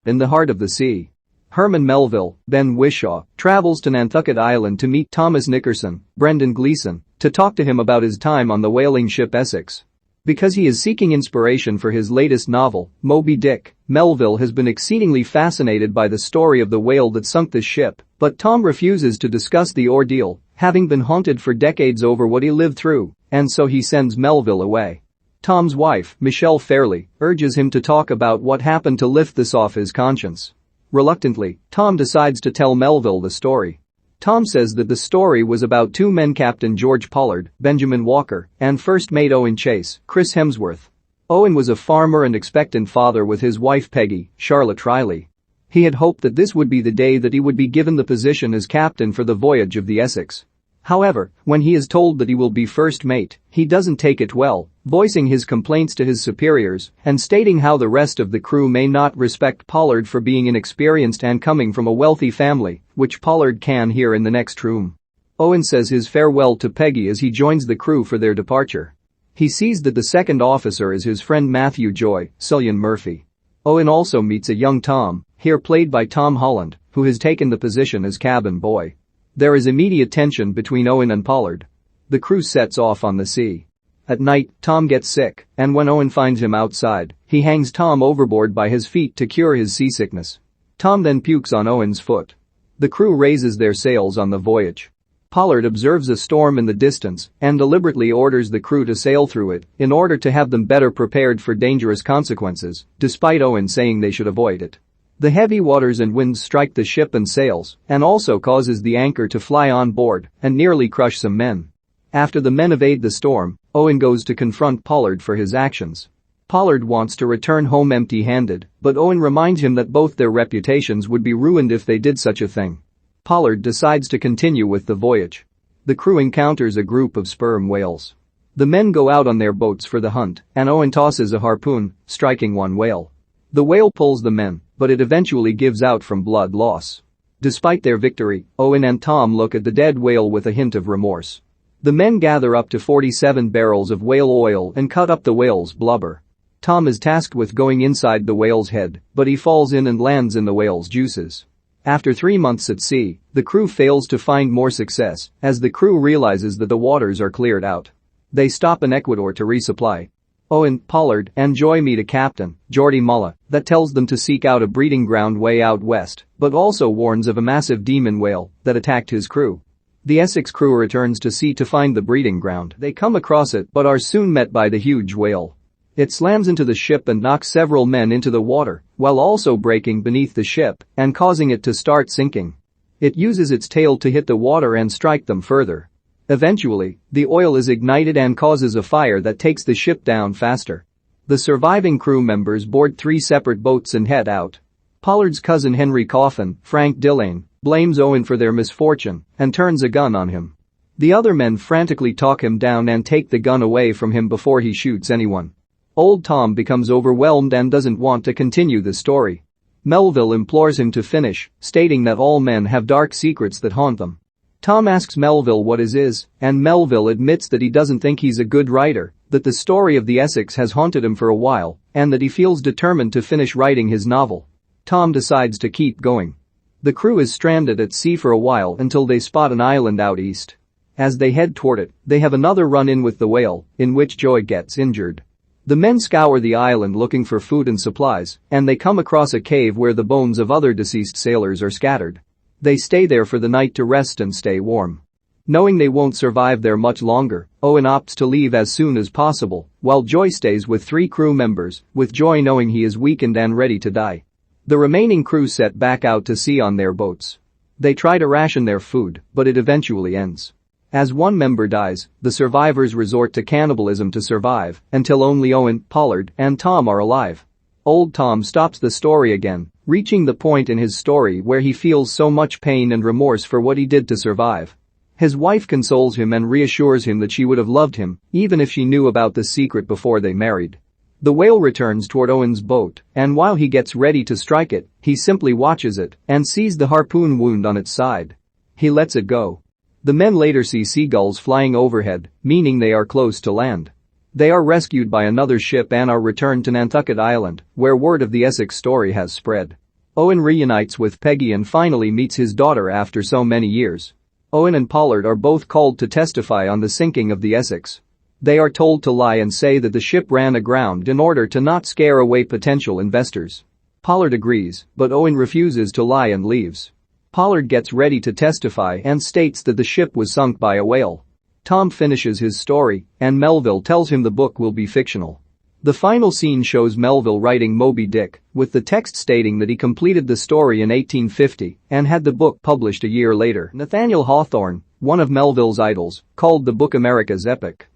in the heart of the sea. Herman Melville, then Whishaw, travels to Nantucket Island to meet Thomas Nickerson, Brendan Gleeson, to talk to him about his time on the whaling ship Essex. Because he is seeking inspiration for his latest novel, Moby Dick, Melville has been exceedingly fascinated by the story of the whale that sunk the ship, but Tom refuses to discuss the ordeal, having been haunted for decades over what he lived through, and so he sends Melville away. Tom's wife, Michelle Fairley, urges him to talk about what happened to lift this off his conscience. Reluctantly, Tom decides to tell Melville the story. Tom says that the story was about two men, Captain George Pollard, Benjamin Walker, and first mate Owen Chase, Chris Hemsworth. Owen was a farmer and expectant father with his wife Peggy, Charlotte Riley. He had hoped that this would be the day that he would be given the position as captain for the voyage of the Essex. However, when he is told that he will be first mate, he doesn't take it well, voicing his complaints to his superiors and stating how the rest of the crew may not respect Pollard for being inexperienced and coming from a wealthy family, which Pollard can hear in the next room. Owen says his farewell to Peggy as he joins the crew for their departure. He sees that the second officer is his friend Matthew Joy, Cillian Murphy. Owen also meets a young Tom, here played by Tom Holland, who has taken the position as cabin boy. There is immediate tension between Owen and Pollard. The crew sets off on the sea. At night, Tom gets sick, and when Owen finds him outside, he hangs Tom overboard by his feet to cure his seasickness. Tom then pukes on Owen's foot. The crew raises their sails on the voyage. Pollard observes a storm in the distance and deliberately orders the crew to sail through it in order to have them better prepared for dangerous consequences, despite Owen saying they should avoid it. The heavy waters and winds strike the ship and sails and also causes the anchor to fly on board and nearly crush some men. After the men evade the storm, Owen goes to confront Pollard for his actions. Pollard wants to return home empty-handed, but Owen reminds him that both their reputations would be ruined if they did such a thing. Pollard decides to continue with the voyage. The crew encounters a group of sperm whales. The men go out on their boats for the hunt, and Owen tosses a harpoon, striking one whale. The whale pulls the men, but it eventually gives out from blood loss. Despite their victory, Owen and Tom look at the dead whale with a hint of remorse. The men gather up to 47 barrels of whale oil and cut up the whale's blubber. Tom is tasked with going inside the whale's head, but he falls in and lands in the whale's juices. After 3 months at sea, the crew fails to find more success as the crew realizes that the waters are cleared out. They stop in Ecuador to resupply. Owen, Pollard, and Joy meet a captain, Geordie Mawle, that tells them to seek out a breeding ground way out west, but also warns of a massive demon whale that attacked his crew. The Essex crew returns to sea to find the breeding ground. They come across it but are soon met by the huge whale. It slams into the ship and knocks several men into the water, while also breaking beneath the ship and causing it to start sinking. It uses its tail to hit the water and strike them further. Eventually, the oil is ignited and causes a fire that takes the ship down faster. The surviving crew members board 3 separate boats and head out. Pollard's cousin Henry Coffin, Frank Dillane, blames Owen for their misfortune and turns a gun on him. The other men frantically talk him down and take the gun away from him before he shoots anyone. Old Tom becomes overwhelmed and doesn't want to continue the story. Melville implores him to finish, stating that all men have dark secrets that haunt them. Tom asks Melville what his is, and Melville admits that he doesn't think he's a good writer, that the story of the Essex has haunted him for a while, and that he feels determined to finish writing his novel. Tom decides to keep going. The crew is stranded at sea for a while until they spot an island out east. As they head toward it, they have another run-in with the whale, in which Joy gets injured. The men scour the island looking for food and supplies, and they come across a cave where the bones of other deceased sailors are scattered. They stay there for the night to rest and stay warm. Knowing they won't survive there much longer, Owen opts to leave as soon as possible, while Joy stays with 3 crew members, with Joy knowing he is weakened and ready to die. The remaining crew set back out to sea on their boats. They try to ration their food, but it eventually ends. As one member dies, the survivors resort to cannibalism to survive, until only Owen, Pollard, and Tom are alive. Old Tom stops the story again, reaching the point in his story where he feels so much pain and remorse for what he did to survive. His wife consoles him and reassures him that she would have loved him, even if she knew about the secret before they married. The whale returns toward Owen's boat, and while he gets ready to strike it, he simply watches it and sees the harpoon wound on its side. He lets it go. The men later see seagulls flying overhead, meaning they are close to land. They are rescued by another ship and are returned to Nantucket Island, where word of the Essex story has spread. Owen reunites with Peggy and finally meets his daughter after so many years. Owen and Pollard are both called to testify on the sinking of the Essex. They are told to lie and say that the ship ran aground in order to not scare away potential investors. Pollard agrees, but Owen refuses to lie and leaves. Pollard gets ready to testify and states that the ship was sunk by a whale. Tom finishes his story, and Melville tells him the book will be fictional. The final scene shows Melville writing Moby Dick, with the text stating that he completed the story in 1850 and had the book published a year later. Nathaniel Hawthorne, one of Melville's idols, called the book America's epic.